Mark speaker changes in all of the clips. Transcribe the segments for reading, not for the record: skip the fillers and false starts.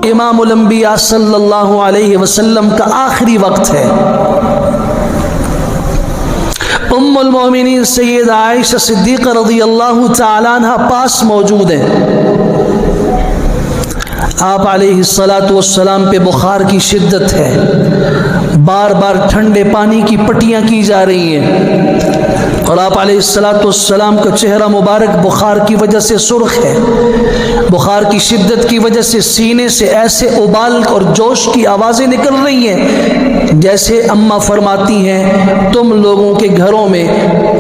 Speaker 1: امام الانبیاء صلی اللہ علیہ وسلم کا آخری وقت ہے۔ ام المومنین سیدہ عائشہ صدیقہ رضی اللہ تعالیٰ عنہ پاس موجود ہیں۔ آپ علیہ السلام پہ بخار کی شدت ہے، بار بار ٹھنڈے پانی کی پٹیاں کی جا رہی ہیں، اور آپ علیہ السلام کا چہرہ مبارک بخار کی وجہ سے سرخ ہے۔ بخار کی شدت کی وجہ سے سینے سے ایسے ابال اور جوش کی آوازیں نکل رہی ہیں جیسے اماں فرماتی ہیں تم لوگوں کے گھروں میں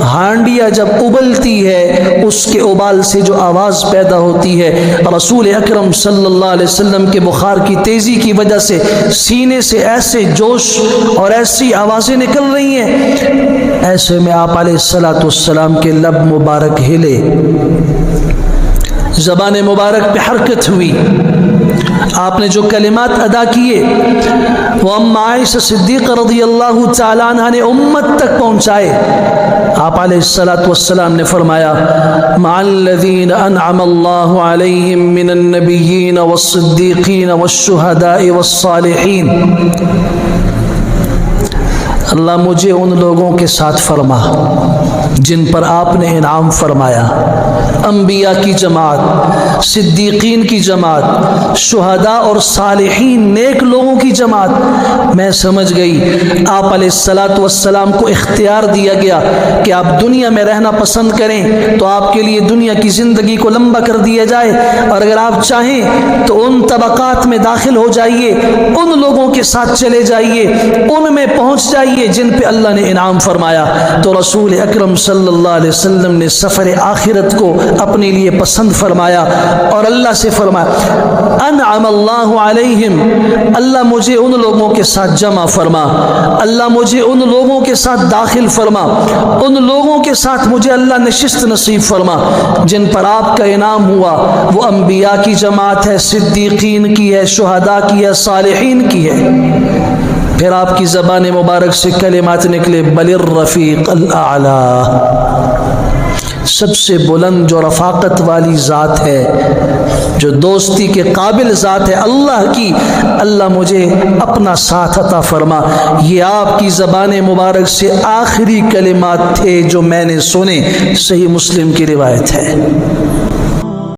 Speaker 1: ہانڈیاں جب ابلتی ہے اس کے ابال سے جو آواز پیدا ہوتی ہے، رسول اکرم صلی اللہ علیہ وسلم کے بخار کی تیزی کی وجہ سے سینے سے ایسے جوش اور ایسی آوازیں نکل رہی ہیں۔ ایسے میں آپ علیہ السلام کے لب مبارک ہلے، زبان مبارک پہ حرکت ہوئی، آپ نے جو کلمات ادا کیے وہ ام عائشہ صدیقہ رضی اللہ تعالیٰ عنہ نے امت تک پہنچائے۔ آپ علیہ السلام نے فرمایا مع الذین انعم اللہ علیہم من النبیین والصدیقین والشہداء والصالحین، اللہ مجھے ان لوگوں کے ساتھ فرما جن پر آپ نے انعام فرمایا، انبیاء کی جماعت، صدیقین کی جماعت، شہداء اور صالحین نیک لوگوں کی جماعت۔ میں سمجھ گئی آپ علیہ السلام کو اختیار دیا گیا کہ آپ دنیا میں رہنا پسند کریں تو آپ کے لیے دنیا کی زندگی کو لمبا کر دیا جائے، اور اگر آپ چاہیں تو ان طبقات میں داخل ہو جائیے، ان لوگوں کے ساتھ چلے جائیے، ان میں پہنچ جائیے جن پہ اللہ نے انعام فرمایا۔ تو رسول اکرم صلی اللہ علیہ وسلم نے سفر آخرت کو اپنے لیے پسند فرمایا اور اللہ سے فرمایا انعم اللہ علیہم، اللہ مجھے ان لوگوں کے ساتھ جمع فرما، اللہ مجھے ان لوگوں کے ساتھ داخل فرما، ان لوگوں کے ساتھ مجھے اللہ نشست نصیب فرما جن پر آپ کا انعام ہوا۔ وہ انبیاء کی جماعت ہے، صدیقین کی ہے، شہداء کی ہے، صالحین کی ہے۔ پھر آپ کی زبان مبارک سے کلمات نکلے بل الرفیق الاعلی، سب سے بلند جو رفاقت والی ذات ہے، جو دوستی کے قابل ذات ہے اللہ کی، اللہ مجھے اپنا ساتھ عطا فرما۔ یہ آپ کی زبان مبارک سے آخری کلمات تھے جو میں نے سنے، صحیح مسلم کی روایت ہے۔